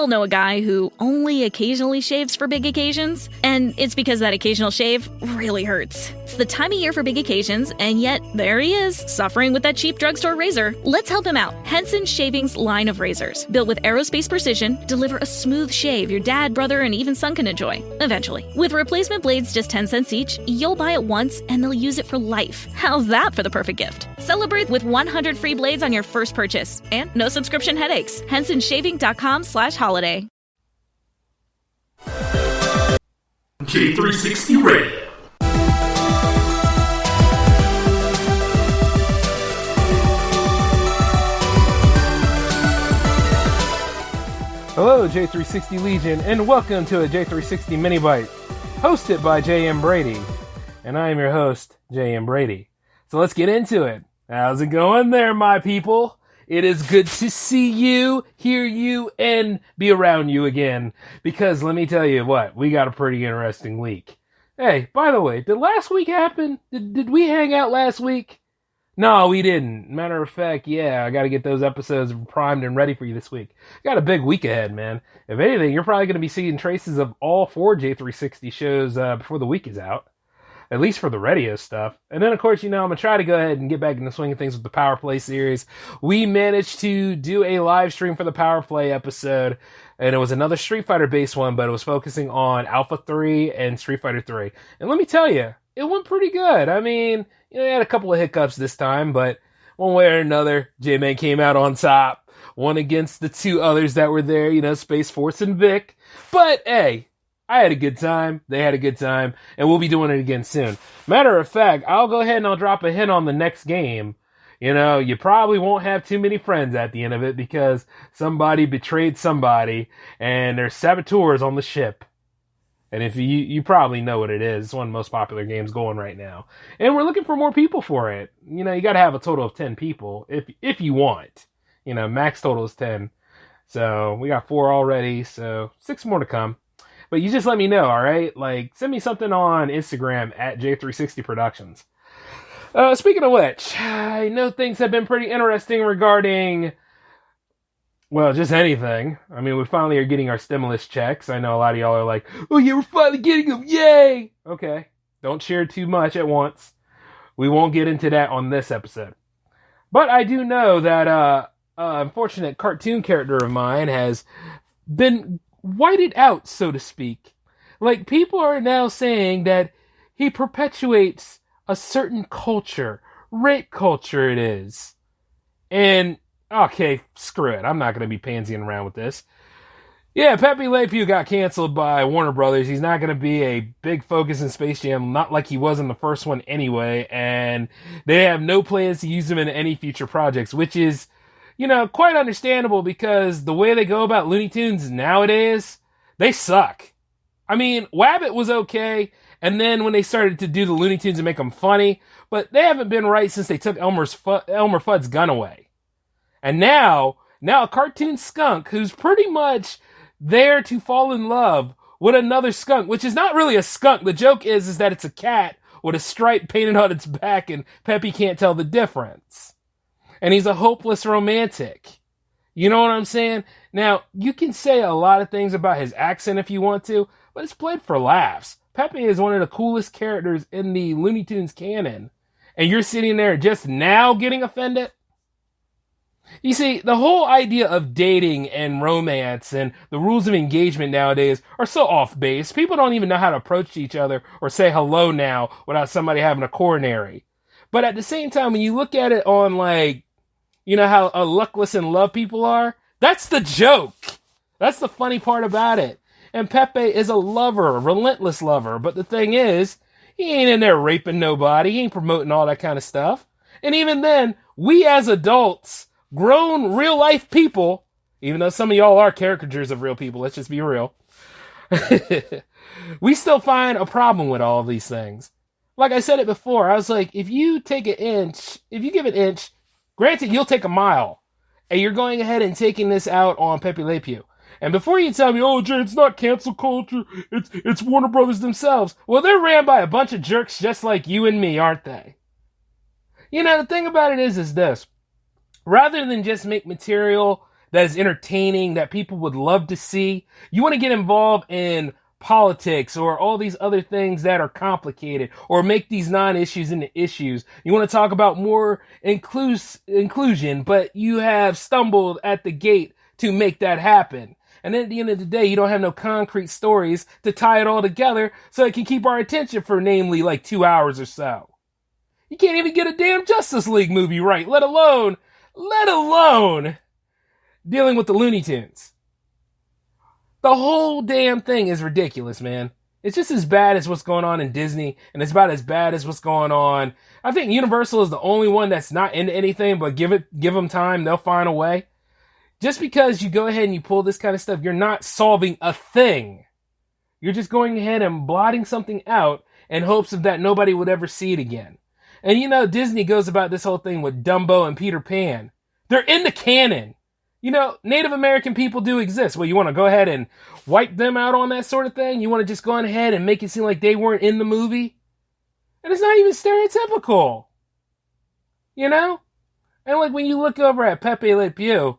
all know a guy who only occasionally shaves for big occasions, and it's because that occasional shave really hurts. It's the time of year for big occasions, and yet there he is, suffering with that cheap drugstore razor. Let's help him out. Henson Shaving's line of razors, built with aerospace precision, deliver a smooth shave your dad, brother, and even son can enjoy, eventually. With replacement blades just 10 cents each, you'll buy it once and they'll use it for life. How's that for the perfect gift? Celebrate with 100 free blades on your first purchase, and no subscription headaches. HensonShaving.com/holiday. J360 Radio. Hello, J360 Legion, and welcome to a J360 MiniBytes, hosted by J.M. Brady. And I am your host, J.M. Brady. So let's get into it. How's it going there, my people? It is good to see you, hear you, and be around you again. Because let me tell you what, we got a pretty interesting week. Hey, by the way, did last week happen? Did we hang out last week? No, we didn't. Matter of fact, yeah, I got to get those episodes primed and ready for you this week. Got a big week ahead, man. If anything, you're probably going to be seeing traces of all 4 J360 shows before the week is out. At least for the radio stuff. And then, of course, I'm going to try to go ahead and get back into swinging things with the Power Play series. We managed to do a live stream for the Power Play episode, and it was another Street Fighter-based one, but it was focusing on Alpha 3 and Street Fighter 3. And let me tell you, it went pretty good. I mean, I had a couple of hiccups this time, but one way or another, J-Man came out on top. One against the 2 others that were there, Space Force and Vic. But, hey, I had a good time, they had a good time, and we'll be doing it again soon. Matter of fact, I'll go ahead and I'll drop a hint on the next game. You probably won't have too many friends at the end of it because somebody betrayed somebody, and there's saboteurs on the ship. And if you probably know what it is. It's one of the most popular games going right now. And we're looking for more people for it. You gotta have a total of 10 people if you want. Max total is 10. So we got 4 already, so 6 more to come. But you just let me know, alright? Send me something on Instagram at J360 Productions. Speaking of which, I know things have been pretty interesting regarding, well, just anything. I mean, we finally are getting our stimulus checks. I know a lot of y'all are like, oh yeah, we're finally getting them, yay! Okay, don't cheer too much at once. We won't get into that on this episode. But I do know that an unfortunate cartoon character of mine has been whited out, so to speak. People are now saying that he perpetuates a certain culture, rape culture it is. And, okay, screw it. I'm not going to be pansying around with this. Yeah, Pepe Le Pew got canceled by Warner Brothers. He's not going to be a big focus in Space Jam, not like he was in the first one anyway, and they have no plans to use him in any future projects, which is quite understandable because the way they go about Looney Tunes nowadays, they suck. I mean, Wabbit was okay, and then when they started to do the Looney Tunes and make them funny, but they haven't been right since they took Elmer Fudd's gun away. And now a cartoon skunk who's pretty much there to fall in love with another skunk, which is not really a skunk. The joke is that it's a cat with a stripe painted on its back, and Pepe can't tell the difference. And he's a hopeless romantic. You know what I'm saying? Now, you can say a lot of things about his accent if you want to, but it's played for laughs. Pepe is one of the coolest characters in the Looney Tunes canon. And you're sitting there just now getting offended? You see, the whole idea of dating and romance and the rules of engagement nowadays are so off base. People don't even know how to approach each other or say hello now without somebody having a coronary. But at the same time, when you look at it on how luckless in love people are? That's the joke. That's the funny part about it. And Pepe is a lover, a relentless lover. But the thing is, he ain't in there raping nobody. He ain't promoting all that kind of stuff. And even then, we as adults, grown real life people, even though some of y'all are caricatures of real people, let's just be real, we still find a problem with all of these things. Like I said it before, I was like, if you give an inch, granted, you'll take a mile, and you're going ahead and taking this out on Pepe Le Pew. And before you tell me, oh, Jay, it's not cancel culture, it's Warner Brothers themselves. Well, they're ran by a bunch of jerks just like you and me, aren't they? The thing about it is this. Rather than just make material that is entertaining, that people would love to see. You want to get involved in politics or all these other things that are complicated or make these non-issues into issues. You want to talk about more inclusion, but you have stumbled at the gate to make that happen. And then at the end of the day, you don't have no concrete stories to tie it all together so it can keep our attention for namely like 2 hours or so. You can't even get a damn Justice League movie right, let alone dealing with the Looney Tunes. The whole damn thing is ridiculous, man. It's just as bad as what's going on in Disney, and it's about as bad as what's going on. I think Universal is the only one that's not into anything, but give them time, they'll find a way. Just because you go ahead and you pull this kind of stuff, you're not solving a thing. You're just going ahead and blotting something out in hopes of that nobody would ever see it again. And you know, Disney goes about this whole thing with Dumbo and Peter Pan. They're in the canon. You know, Native American people do exist. Well, you want to go ahead and wipe them out on that sort of thing? You want to just go ahead and make it seem like they weren't in the movie? And it's not even stereotypical. You know? And like when you look over at Pepe Le Pew,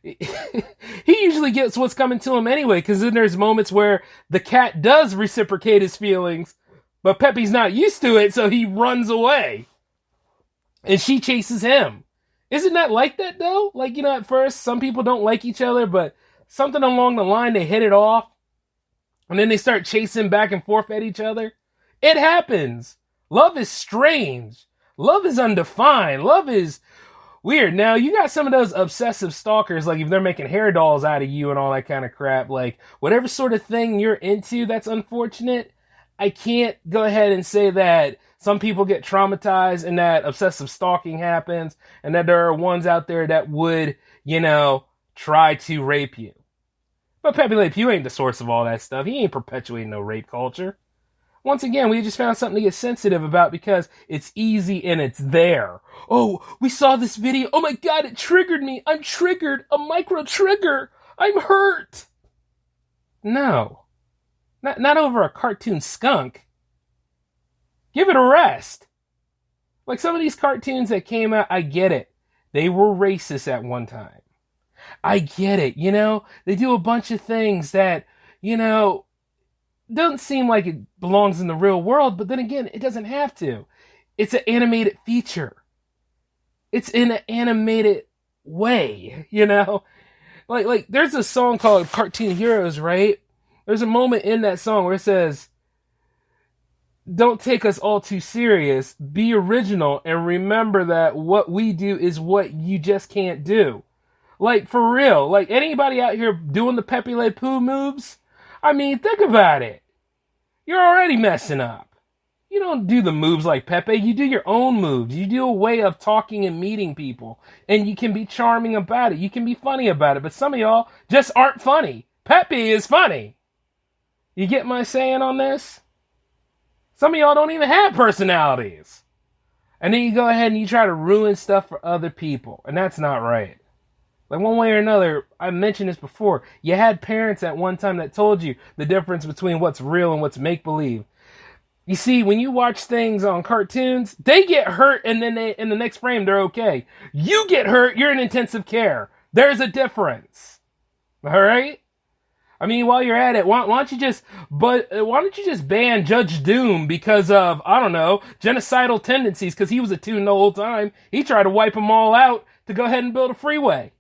he usually gets what's coming to him anyway, because then there's moments where the cat does reciprocate his feelings, but Pepe's not used to it, so he runs away. And she chases him. Isn't that like that, though? Like, you know, at first, some people don't like each other, but something along the line, they hit it off, and then they start chasing back and forth at each other. It happens. Love is strange. Love is undefined. Love is weird. Now, you got some of those obsessive stalkers, like if they're making hair dolls out of you and all that kind of crap, like whatever sort of thing you're into that's unfortunate, I can't go ahead and say that some people get traumatized and that obsessive stalking happens and that there are ones out there that would, you know, try to rape you. But Pepe Le Pew ain't the source of all that stuff. He ain't perpetuating no rape culture. Once again, we just found something to get sensitive about because it's easy and it's there. Oh, we saw this video. Oh my God, it triggered me. I'm triggered. A micro trigger. I'm hurt. No. Not over a cartoon skunk. Give it a rest. Like some of these cartoons that came out, I get it. They were racist at one time. I get it, you know? They do a bunch of things that, you know, doesn't seem like it belongs in the real world, but then again, it doesn't have to. It's an animated feature. It's in an animated way, you know? Like there's a song called Cartoon Heroes, right? There's a moment in that song where it says, don't take us all too serious, be original, and remember that what we do is what you just can't do. Like, for real, like anybody out here doing the Pepe Le Pew moves, I mean, think about it. You're already messing up. You don't do the moves like Pepe. You do your own moves. You do a way of talking and meeting people. And you can be charming about it. You can be funny about it. But some of y'all just aren't funny. Pepe is funny. You get my saying on this? Some of y'all don't even have personalities. And then you go ahead and you try to ruin stuff for other people. And that's not right. Like one way or another, I mentioned this before, you had parents at one time that told you the difference between what's real and what's make-believe. You see, when you watch things on cartoons, they get hurt and then in the next frame they're okay. You get hurt, you're in intensive care. There's a difference. Alright? I mean, while you're at it, why don't you just ban Judge Doom because of, I don't know, genocidal tendencies, because he was a toon the whole time. He tried to wipe them all out to go ahead and build a freeway.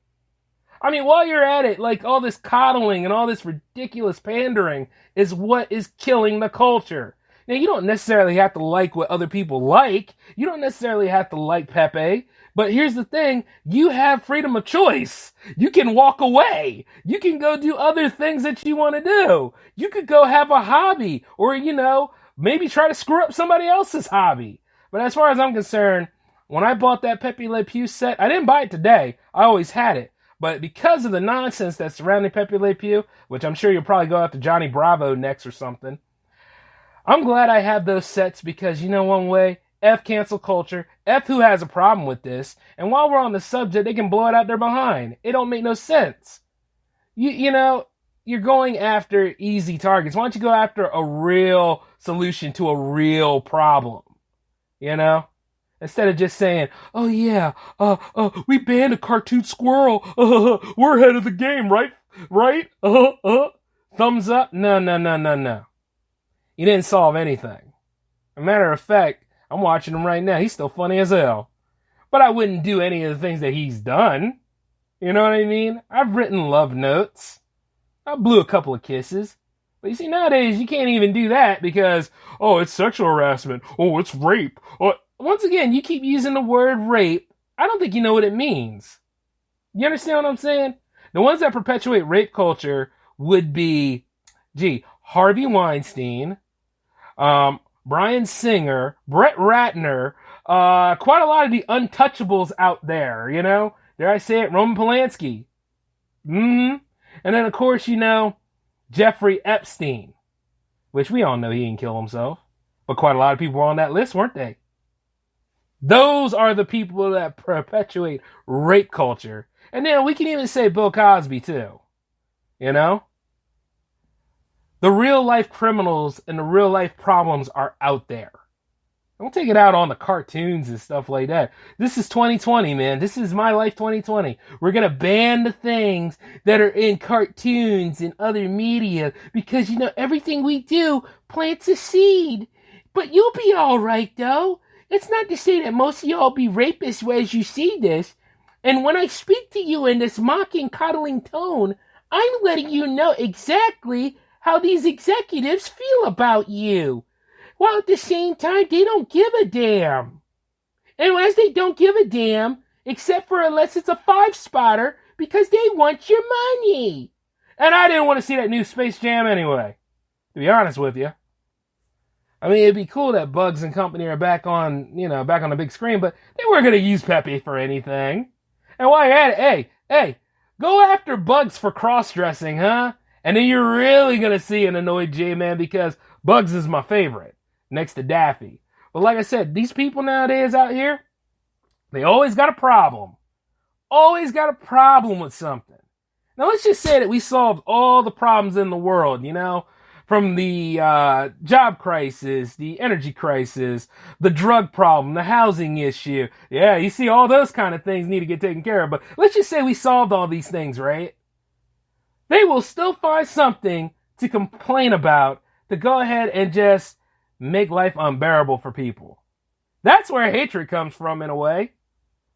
I mean, while you're at it, like all this coddling and all this ridiculous pandering is what is killing the culture. Now, you don't necessarily have to like what other people like. You don't necessarily have to like Pepe. But here's the thing. You have freedom of choice. You can walk away. You can go do other things that you want to do. You could go have a hobby or, you know, maybe try to screw up somebody else's hobby. But as far as I'm concerned, when I bought that Pepe Le Pew set, I didn't buy it today. I always had it. But because of the nonsense that's surrounding Pepe Le Pew, which I'm sure you'll probably go after Johnny Bravo next or something, I'm glad I have those sets because, you know, one way, F cancel culture, F who has a problem with this, and while we're on the subject, they can blow it out their behind. It don't make no sense. You know, you're going after easy targets. Why don't you go after a real solution to a real problem? You know? Instead of just saying, oh yeah, we banned a cartoon squirrel. We're ahead of the game, right? Right? Thumbs up? No, no, no, no, no. He didn't solve anything. As a matter of fact, I'm watching him right now. He's still funny as hell. But I wouldn't do any of the things that he's done. You know what I mean? I've written love notes. I blew a couple of kisses. But you see, nowadays, you can't even do that because, oh, it's sexual harassment. Oh, it's rape. Once again, you keep using the word rape. I don't think you know what it means. You understand what I'm saying? The ones that perpetuate rape culture would be, Harvey Weinstein, Bryan Singer, Brett Ratner, quite a lot of the untouchables out there, you know? Dare I say it? Roman Polanski. And then, of course, Jeffrey Epstein, which we all know he didn't kill himself. But quite a lot of people were on that list, weren't they? Those are the people that perpetuate rape culture. And then we can even say Bill Cosby, too. You know? The real-life criminals and the real-life problems are out there. Don't take it out on the cartoons and stuff like that. This is 2020, man. This is my life 2020. We're going to ban the things that are in cartoons and other media because, everything we do plants a seed. But you'll be all right, though. It's not to say that most of y'all be rapists as you see this. And when I speak to you in this mocking, coddling tone, I'm letting you know exactly how these executives feel about you. While at the same time, they don't give a damn. And as they don't give a damn, except for unless it's a 5-spotter, because they want your money. And I didn't want to see that new Space Jam anyway, to be honest with you. I mean, it'd be cool that Bugs and company are back on the big screen, but they weren't going to use Pepe for anything. And while you're at it, hey, go after Bugs for cross-dressing, huh? And then you're really going to see an annoyed J-Man because Bugs is my favorite, next to Daffy. But like I said, these people nowadays out here, they always got a problem. Always got a problem with something. Now let's just say that we solved all the problems in the world, from the job crisis, the energy crisis, the drug problem, the housing issue. Yeah, you see, all those kind of things need to get taken care of. But let's just say we solved all these things, right? They will still find something to complain about to go ahead and just make life unbearable for people. That's where hatred comes from, in a way.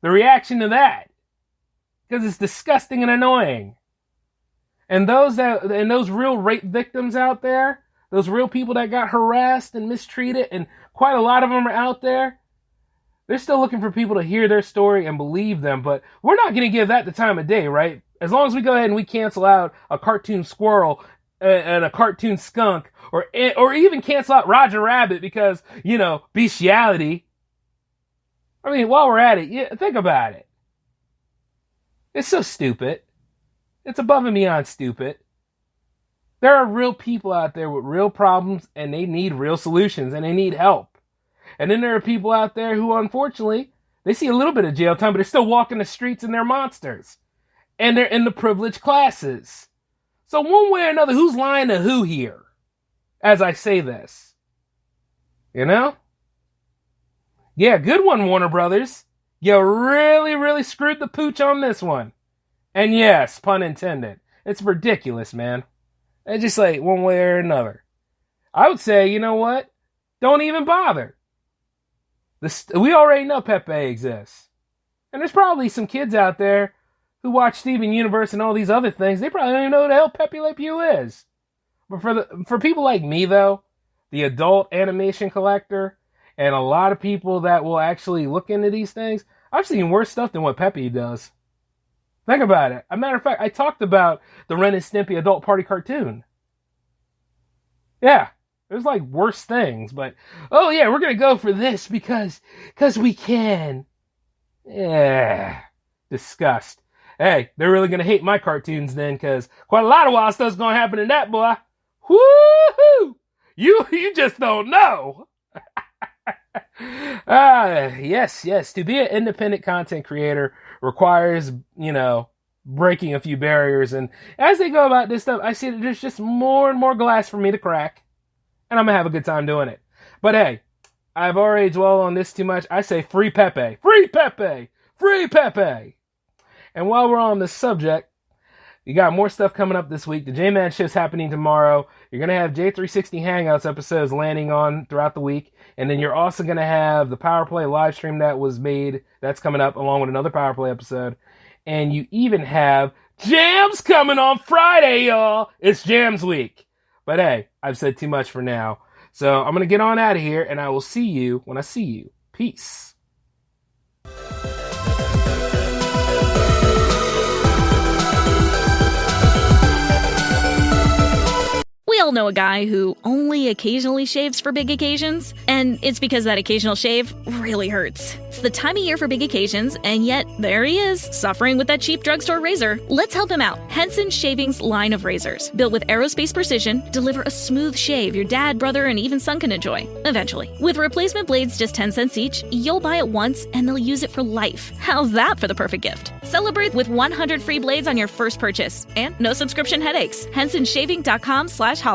The reaction to that. Because it's disgusting and annoying. And those real rape victims out there, those real people that got harassed and mistreated, and quite a lot of them are out there, they're still looking for people to hear their story and believe them, but we're not going to give that the time of day, right? As long as we go ahead and we cancel out a cartoon squirrel and a cartoon skunk, or even cancel out Roger Rabbit because, bestiality. I mean, while we're at it, think about it. It's so stupid. It's above and beyond stupid. There are real people out there with real problems, and they need real solutions, and they need help. And then there are people out there who, unfortunately, they see a little bit of jail time, but they're still walking the streets and they're monsters. And they're in the privileged classes. So one way or another, who's lying to who here? As I say this. Yeah, good one, Warner Brothers. You really, really screwed the pooch on this one. And yes, pun intended. It's ridiculous, man. It's just like one way or another. I would say, you know what? Don't even bother. We already know Pepe exists. And there's probably some kids out there who watch Steven Universe and all these other things. They probably don't even know who the hell Pepe Le Pew is. But for people like me, though, the adult animation collector, and a lot of people that will actually look into these things, I've seen worse stuff than what Pepe does. Think about it. As a matter of fact, I talked about the Ren and Stimpy adult party cartoon. Yeah, there's like worse things, but oh yeah, we're gonna go for this because we can. Yeah, disgust. Hey, they're really gonna hate my cartoons then, because quite a lot of wild stuff's gonna happen in that, boy. Woohoo! You just don't know. Yes. To be an independent content creator requires, breaking a few barriers. And as they go about this stuff, I see that there's just more and more glass for me to crack. And I'm going to have a good time doing it. But hey, I've already dwelled on this too much. I say free Pepe. Free Pepe! Free Pepe! And while we're on this subject, you got more stuff coming up this week. The J-Man show's happening tomorrow. You're going to have J360 Hangouts episodes landing on throughout the week. And then you're also going to have the Power Play live stream that was made. That's coming up along with another Power Play episode. And you even have Jams coming on Friday, y'all. It's Jams week. But hey, I've said too much for now. So I'm going to get on out of here, and I will see you when I see you. Peace. We all know a guy who only occasionally shaves for big occasions, and it's because that occasional shave really hurts. It's the time of year for big occasions, and yet there he is, suffering with that cheap drugstore razor. Let's help him out. Henson Shaving's line of razors, built with aerospace precision, deliver a smooth shave your dad, brother, and even son can enjoy, eventually. With replacement blades just 10 cents each, you'll buy it once, and they'll use it for life. How's that for the perfect gift? Celebrate with 100 free blades on your first purchase, and no subscription headaches. HensonShaving.com/holiday.